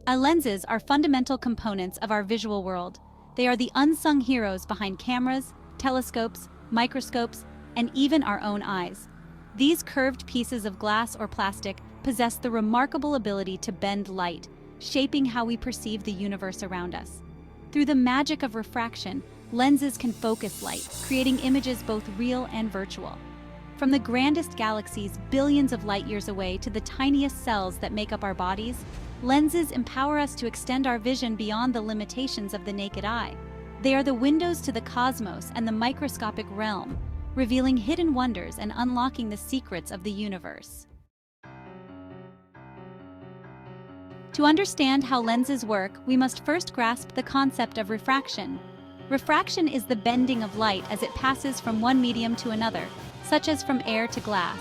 Our lenses are fundamental components of our visual world. They are the unsung heroes behind cameras, telescopes, microscopes, and even our own eyes. These curved pieces of glass or plastic possess the remarkable ability to bend light, shaping how we perceive the universe around us. Through the magic of refraction, lenses can focus light, creating images both real and virtual. From the grandest galaxies billions of light years away to the tiniest cells that make up our bodies, lenses empower us to extend our vision beyond the limitations of the naked eye. They are the windows to the cosmos and the microscopic realm, revealing hidden wonders and unlocking the secrets of the universe. To understand how lenses work, we must first grasp the concept of refraction. Refraction is the bending of light as it passes from one medium to another, such as from air to glass.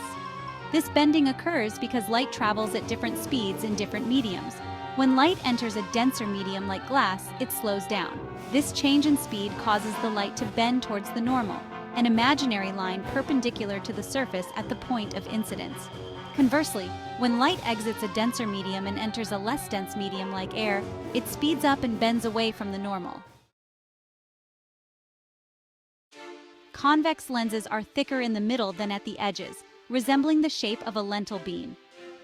This bending occurs because light travels at different speeds in different mediums. When light enters a denser medium like glass, it slows down. This change in speed causes the light to bend towards the normal, an imaginary line perpendicular to the surface at the point of incidence. Conversely, when light exits a denser medium and enters a less dense medium like air, it speeds up and bends away from the normal. Convex lenses are thicker in the middle than at the edges, resembling the shape of a lentil beam.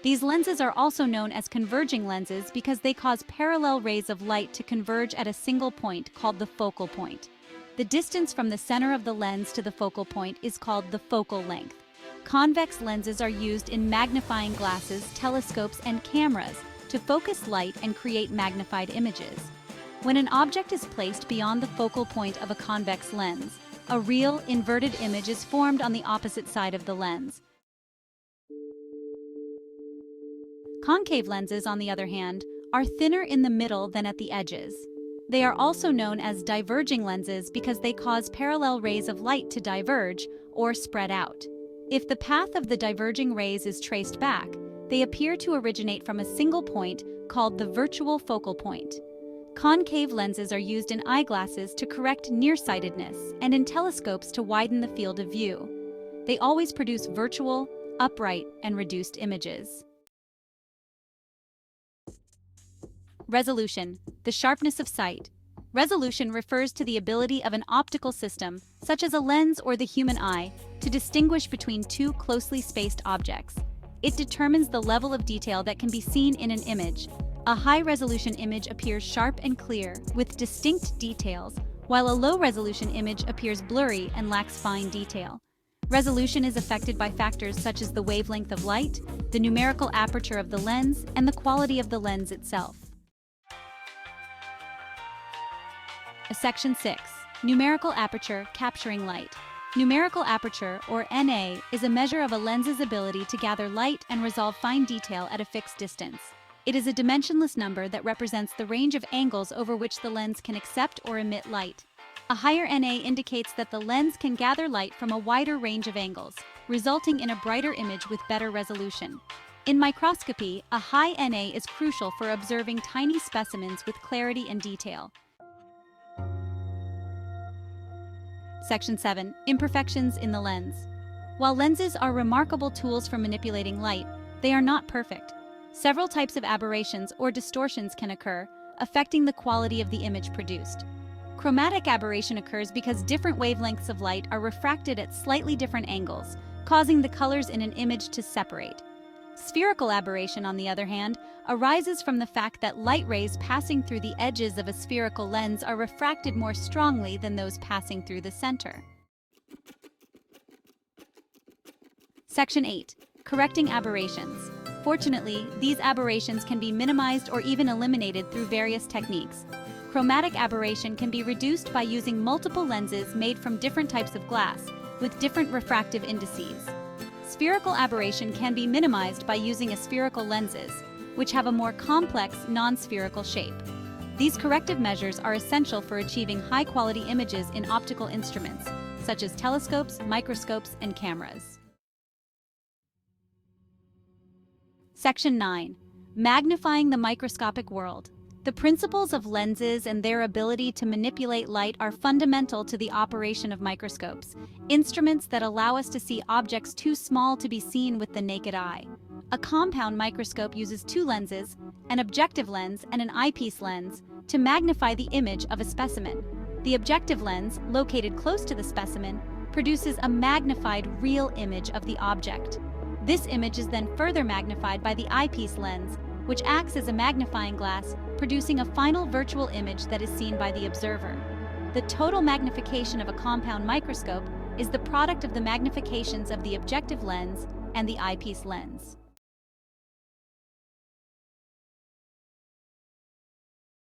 These lenses are also known as converging lenses because they cause parallel rays of light to converge at a single point called the focal point. The distance from the center of the lens to the focal point is called the focal length. Convex lenses are used in magnifying glasses, telescopes, and cameras to focus light and create magnified images. When an object is placed beyond the focal point of a convex lens, a real, inverted image is formed on the opposite side of the lens. Concave lenses, on the other hand, are thinner in the middle than at the edges. They are also known as diverging lenses because they cause parallel rays of light to diverge or spread out. If the path of the diverging rays is traced back, they appear to originate from a single point called the virtual focal point. Concave lenses are used in eyeglasses to correct nearsightedness and in telescopes to widen the field of view. They always produce virtual, upright, and reduced images. Resolution, the sharpness of sight. Resolution refers to the ability of an optical system, such as a lens or the human eye, to distinguish between two closely spaced objects. It determines the level of detail that can be seen in an image. A high-resolution image appears sharp and clear, with distinct details, while a low-resolution image appears blurry and lacks fine detail. Resolution is affected by factors such as the wavelength of light, the numerical aperture of the lens, and the quality of the lens itself. Section 6. Numerical aperture capturing light. Numerical aperture, or NA, is a measure of a lens's ability to gather light and resolve fine detail at a fixed distance. It is a dimensionless number that represents the range of angles over which the lens can accept or emit light. A higher NA indicates that the lens can gather light from a wider range of angles, resulting in a brighter image with better resolution. In microscopy, a high NA is crucial for observing tiny specimens with clarity and detail. Section 7. Imperfections in the lens. While lenses are remarkable tools for manipulating light, they are not perfect. Several types of aberrations or distortions can occur, affecting the quality of the image produced. Chromatic aberration occurs because different wavelengths of light are refracted at slightly different angles, causing the colors in an image to separate. Spherical aberration, on the other hand, arises from the fact that light rays passing through the edges of a spherical lens are refracted more strongly than those passing through the center. Section 8. Correcting aberrations. Fortunately, these aberrations can be minimized or even eliminated through various techniques. Chromatic aberration can be reduced by using multiple lenses made from different types of glass, with different refractive indices. Spherical aberration can be minimized by using aspherical lenses, which have a more complex, non-spherical shape. These corrective measures are essential for achieving high-quality images in optical instruments, such as telescopes, microscopes, and cameras. Section 9. Magnifying the microscopic world. The principles of lenses and their ability to manipulate light are fundamental to the operation of microscopes, instruments that allow us to see objects too small to be seen with the naked eye. A compound microscope uses two lenses, an objective lens and an eyepiece lens, to magnify the image of a specimen. The objective lens, located close to the specimen, produces a magnified real image of the object. This image is then further magnified by the eyepiece lens, which acts as a magnifying glass, producing a final virtual image that is seen by the observer. The total magnification of a compound microscope is the product of the magnifications of the objective lens and the eyepiece lens.